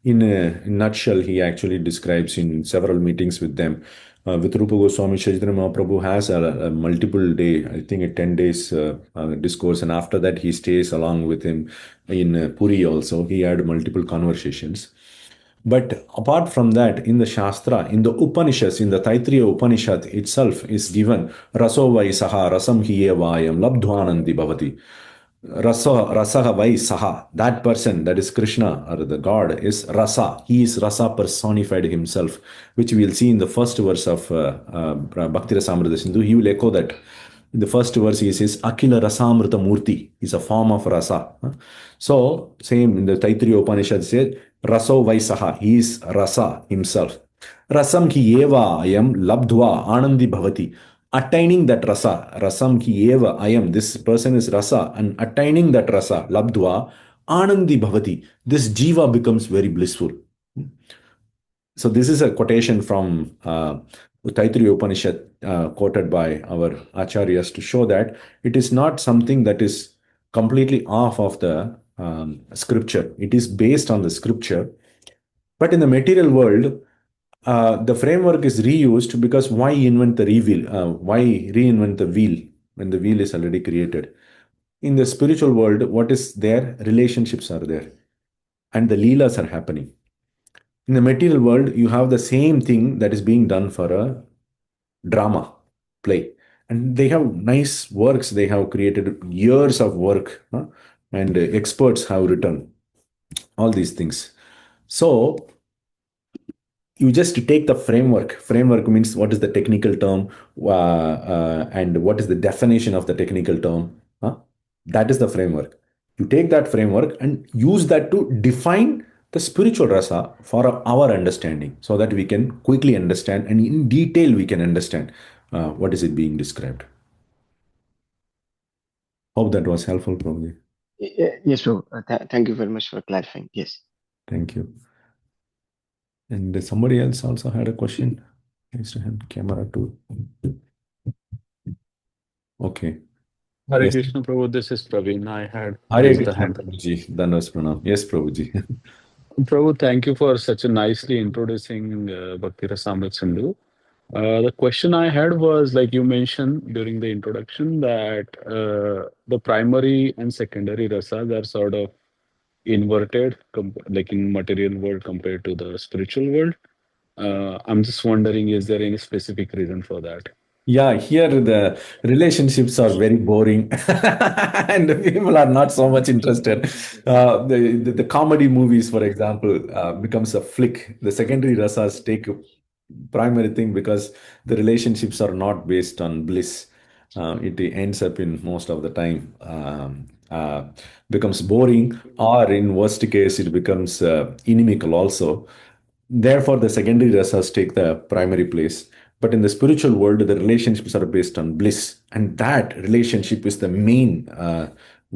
Speaker 1: In a nutshell, he actually describes in several meetings with them. With Rupa Goswami, Chaitanya Mahaprabhu has a multiple day, I think a 10 days discourse, and after that he stays along with him in Puri also. He had multiple conversations. But apart from that, in the Shastra, in the Upanishads, in the Taittiriya Upanishad itself is given Raso vai saha rasam hiye vayam labdhvanandi bhavati. Rasaha vai saha. That person, that is Krishna or the God, is Rasa. He is Rasa personified himself, which we will see in the first verse of Bhakti Rasamrita Sindhu. He will echo that. In the first verse, he says, Akila Rasamrita Murti is a form of Rasa. So, same in the Taittiriya Upanishad says, Raso Vaisaha, he is Rasa himself. Rasam ki eva ayam labdhva anandi bhavati. Attaining that rasa, rasam ki eva ayam, this person is rasa, and attaining that rasa, labdhva anandi bhavati. This jiva becomes very blissful. So this is a quotation from Taittiriya Upanishad quoted by our acharyas to show that it is not something that is completely off of the scripture. It is based on the scripture. But in the material world, the framework is reused because why invent the reveal? Why reinvent the wheel when the wheel is already created? In the spiritual world, what is there? Relationships are there. And the leelas are happening. In the material world, you have the same thing that is being done for a drama play. And they have nice works. They have created years of work, and experts have written all these things. So you just take the framework. Framework means what is the technical term and what is the definition of the technical term. That is the framework. You take that framework and use that to define the spiritual rasa for our understanding so that we can quickly understand and in detail we can understand what is it being described? Hope that was helpful, Prabhuji.
Speaker 4: Yes, Prabhu. Thank you very much for clarifying. Yes.
Speaker 1: Thank you. And somebody else also had a question. Raised a hand, camera too. Okay.
Speaker 7: Hare
Speaker 1: Yes.
Speaker 7: Krishna Prabhu, this is Praveen. I had
Speaker 1: Hare
Speaker 7: raised the
Speaker 1: Krishna,
Speaker 7: hand.
Speaker 1: Prabhuji. Dandas Pranam. Yes, Prabhuji.
Speaker 7: Prabhu, thank you for such a nicely introducing Bhakti Rasamrita Sindhu. The question I had was, like you mentioned during the introduction, that the primary and secondary rasas are sort of inverted, like in material world compared to the spiritual world. I'm just wondering, is there any specific reason for that?
Speaker 1: Yeah, here the relationships are very boring and the people are not so much interested. The comedy movies, for example, becomes a flick. The secondary rasas take a primary thing because the relationships are not based on bliss. It ends up in most of the time becomes boring, or in worst case, it becomes inimical also. Therefore, the secondary rasas take the primary place. But in the spiritual world, the relationships are based on bliss. And that relationship is the main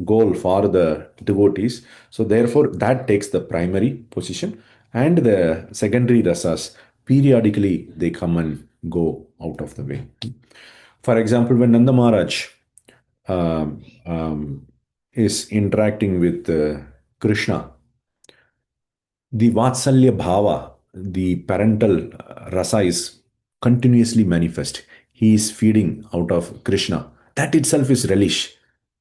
Speaker 1: goal for the devotees. So, therefore, that takes the primary position. And the secondary rasas, periodically, they come and go out of the way. For example, when Nanda Maharaj um, um, is interacting with Krishna, the Vatsalya Bhava, the parental rasa is continuously manifest. He is feeding out of Krishna. That itself is relish.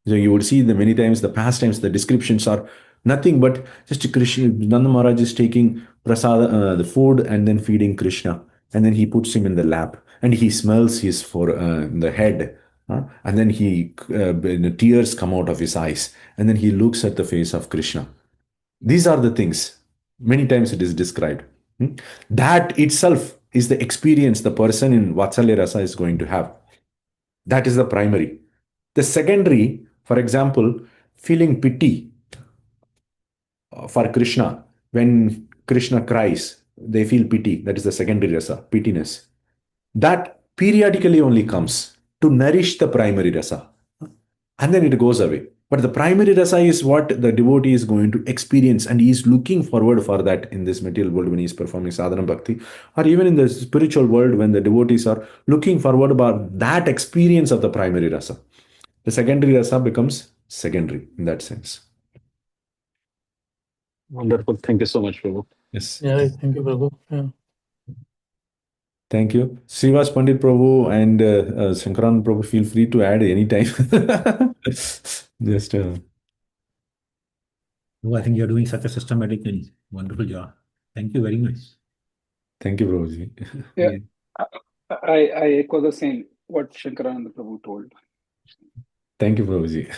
Speaker 1: So you would see the many times, the pastimes, the descriptions are nothing but just Krishna. Nanda Maharaj is taking prasada, the food, and then feeding Krishna. And then he puts him in the lap and he smells his for the head. And then tears come out of his eyes. And then he looks at the face of Krishna. These are the things. Many times it is described. That itself is the experience the person in Vatsalya Rasa is going to have. That is the primary. The secondary, for example, feeling pity for Krishna. When Krishna cries, they feel pity. That is the secondary rasa, pittiness. That periodically only comes to nourish the primary rasa. And then it goes away. But the primary rasa is what the devotee is going to experience, and he is looking forward for that in this material world when he is performing sadhana bhakti, or even in the spiritual world when the devotees are looking forward about that experience of the primary rasa. The secondary rasa becomes secondary in that sense.
Speaker 7: Wonderful. Thank you so much, Prabhu.
Speaker 1: Yes.
Speaker 5: Yeah, thank you, Prabhu. Yeah.
Speaker 1: Thank you. Srivas Pandit Prabhu and Shankaran Prabhu, feel free to add anytime. Just
Speaker 6: Oh, I think you're doing such a systematic and wonderful job. Thank you very much.
Speaker 1: thank you, Prabhuji.
Speaker 2: Yeah, I echo the same what Shankarananda Prabhu told.
Speaker 1: Thank you, Prabhuji.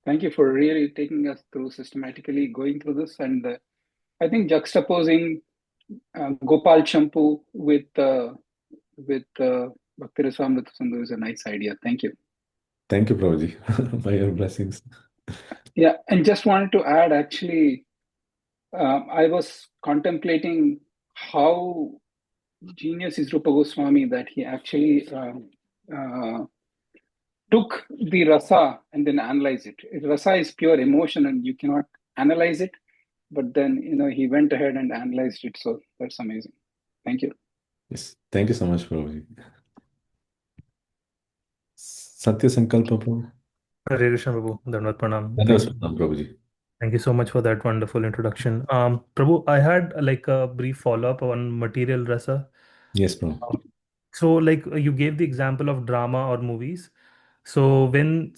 Speaker 2: Thank you for really taking us through systematically going through this, and I think juxtaposing Gopala Champu with Bhakti Rasamrita Sindhu is a nice idea. Thank you.
Speaker 1: Thank you, Prabhuji. By your blessings.
Speaker 2: Yeah, and just wanted to add, actually, I was contemplating how genius is Rupa Goswami that he actually took the rasa and then analyzed it. Rasa is pure emotion and you cannot analyze it, but then he went ahead and analyzed it. So that's amazing. Thank you.
Speaker 1: Yes. Thank you so much, Prabhuji. Satya Sankalpa, Prabhu.
Speaker 8: Hare Krishna Prabhu, Dandavat Pranam.
Speaker 1: Prabhuji.
Speaker 8: Thank you so much for that wonderful introduction. Prabhu, I had like a brief follow-up on material rasa.
Speaker 1: Yes, Prabhu.
Speaker 8: So like you gave the example of drama or movies. So when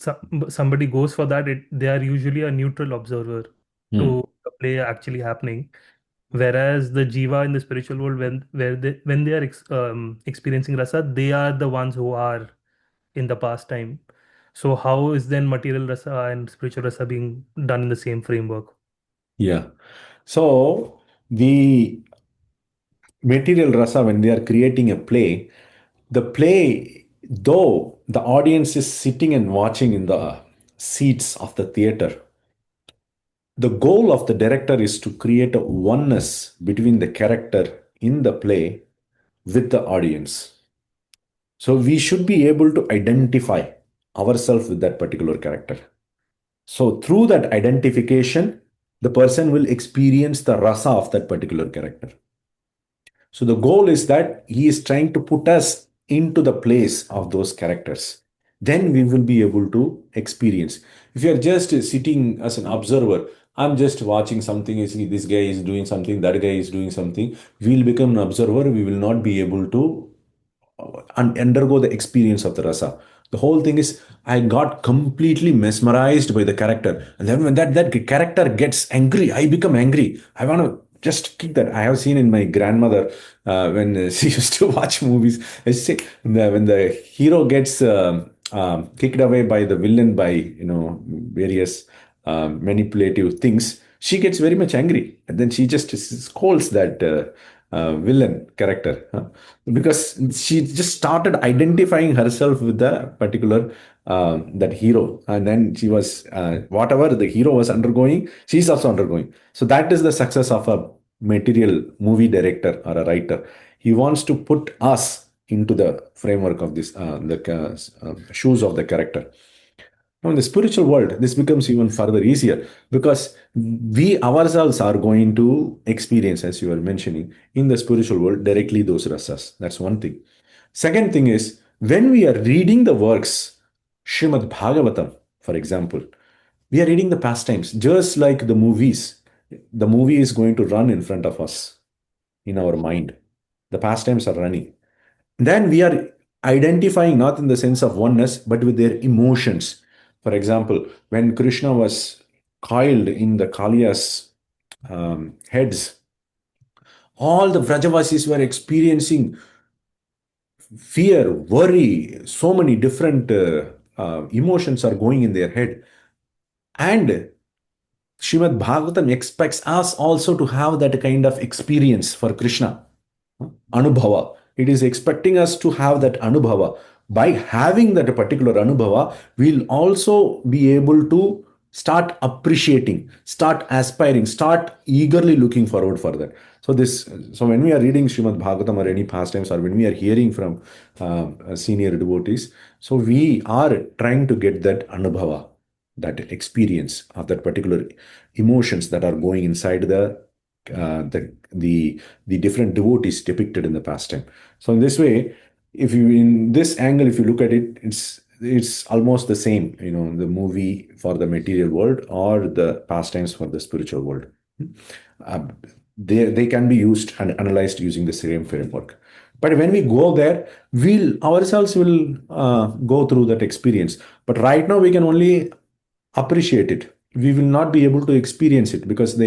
Speaker 8: somebody goes for that, they are usually a neutral observer to the play actually happening. Whereas the jiva in the spiritual world, when they are experiencing rasa, they are the ones who are in the past time. So how is then material rasa and spiritual rasa being done in the same framework?
Speaker 1: Yeah. So the material rasa, when they are creating a play, the play, though the audience is sitting and watching in the seats of the theater, the goal of the director is to create a oneness between the character in the play with the audience. So we should be able to identify ourselves with that particular character. So through that identification, the person will experience the rasa of that particular character. So the goal is that he is trying to put us into the place of those characters. Then we will be able to experience. If you are just sitting as an observer, I'm just watching something, you see this guy is doing something, that guy is doing something, we'll become an observer, we will not be able to undergo the experience of the rasa. The whole thing is, I got completely mesmerized by the character. And then when that character gets angry, I become angry. I want to just kick that. I have seen in my grandmother when she used to watch movies. I say when the hero gets kicked away by the villain by various manipulative things, she gets very much angry, and then she just scolds that villain character, because she just started identifying herself with the particular that hero, and then she was whatever the hero was undergoing, she's also undergoing. So that is the success of a material movie director or a writer. He wants to put us into the framework of this shoes of the character. Now, in the spiritual world, this becomes even further easier because we ourselves are going to experience, as you were mentioning, in the spiritual world directly those rasas. That's one thing. Second thing is, when we are reading the works, Srimad Bhagavatam, for example, we are reading the pastimes, just like the movies. The movie is going to run in front of us in our mind. The pastimes are running. Then we are identifying not in the sense of oneness, but with their emotions. For example, when Krishna was coiled in the Kaliya's heads, all the Vrajavasis were experiencing fear, worry, so many different emotions are going in their head. And Srimad Bhagavatam expects us also to have that kind of experience for Krishna. Anubhava. It is expecting us to have that anubhava. By having that particular anubhava, we'll also be able to start appreciating, start aspiring, start eagerly looking forward for that. So when we are reading Srimad Bhagavatam or any pastimes, or when we are hearing from senior devotees, so we are trying to get that anubhava, that experience of that particular emotions that are going inside the different devotees depicted in the pastime. So in this way, if you in this angle, if you look at it, it's almost the same, the movie for the material world or the pastimes for the spiritual world. They can be used and analyzed using the same framework. But when we go there, we'll ourselves will go through that experience. But right now we can only appreciate it. We will not be able to experience it because the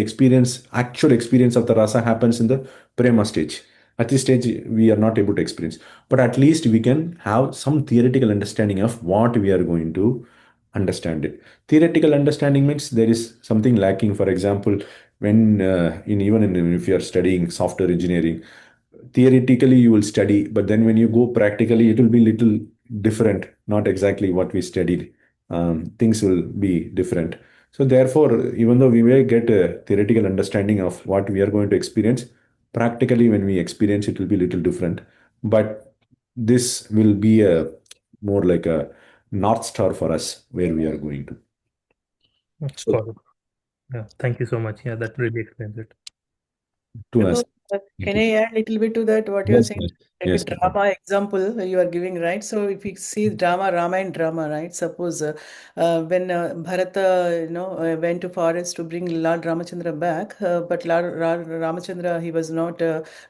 Speaker 1: actual experience of the rasa happens in the prema stage. At this stage, we are not able to experience. But at least we can have some theoretical understanding of what we are going to understand it. Theoretical understanding means there is something lacking. For example, when if you are studying software engineering, theoretically you will study, but then when you go practically, it will be little different, not exactly what we studied. Things will be different. So therefore, even though we may get a theoretical understanding of what we are going to experience, practically when we experience it will be a little different. But this will be a more like a North Star for us where we are going to. So
Speaker 8: Got it. Yeah, thank you so much. Yeah, that really explains it.
Speaker 1: to us.
Speaker 3: Can I add a little bit to that, what you're
Speaker 1: Yes,
Speaker 3: saying?
Speaker 1: yes,
Speaker 3: Like
Speaker 1: yes,
Speaker 3: a drama example you are giving, right? So if you see drama, Rama and drama, right? Suppose when Bharata, went to forest to bring Lord Ramachandra back, but Lord Ramachandra, he was not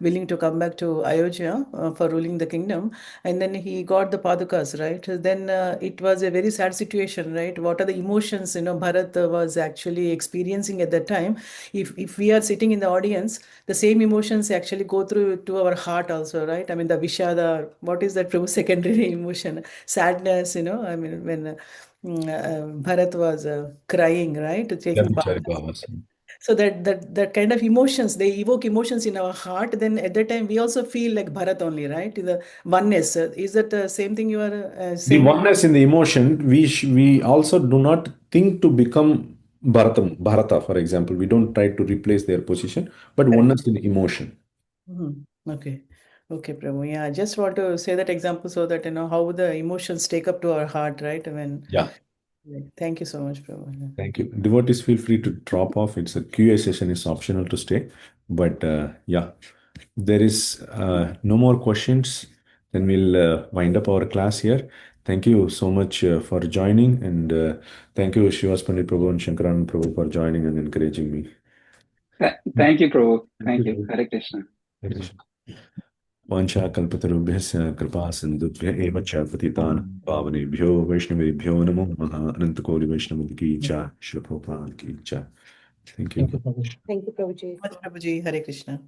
Speaker 3: willing to come back to Ayodhya for ruling the kingdom. And then he got the Padukas, right? Then it was a very sad situation, right? What are the emotions, Bharat was actually experiencing at that time? If we are sitting in the audience, the same emotions actually go through to our heart also, right? I mean, the vishada, what is that true secondary emotion? Sadness, I mean, when Bharat was crying, right? Taking bath. So that kind of emotions, they evoke emotions in our heart. Then at that time, we also feel like Bharat only, right? The oneness. Is that the same thing you are
Speaker 1: The
Speaker 3: saying?
Speaker 1: oneness in the emotion, we also do not think to become Bharata, for example. We don't try to replace their position, but
Speaker 3: Correct.
Speaker 1: oneness in emotion.
Speaker 3: Mhm. Okay. Okay, Prabhu. Yeah, I just want to say that example so that how the emotions take up to our heart, right?
Speaker 1: Yeah.
Speaker 3: Thank you so much, Prabhu. Yeah.
Speaker 1: Thank you. Devotees, feel free to drop off. It's a QA session, is optional to stay. But yeah, there is no more questions. Then we'll wind up our class here. Thank you so much for joining. And thank you, Shivas Pandit Prabhu and Shankaran Prabhu, for joining and encouraging me.
Speaker 2: Thank you, Prabhu.
Speaker 1: Thank
Speaker 2: Thank you.
Speaker 1: you.
Speaker 2: Hare Krishna.
Speaker 1: Hare Krishna. वाञ्छा कल्पतरुभ्यश्च कृपा सिन्धुभ्य एव च पतितान् पावनेभ्यो वैष्णवेभ्यो नमो नमः अनन्तकोटि वैष्णव की जय श्री प्रभुपाद की जय. Thank you.
Speaker 5: Thank you, Prabhu.
Speaker 9: Thank you, Prabhuji.
Speaker 3: Much, Prabhuji. Hare Krishna.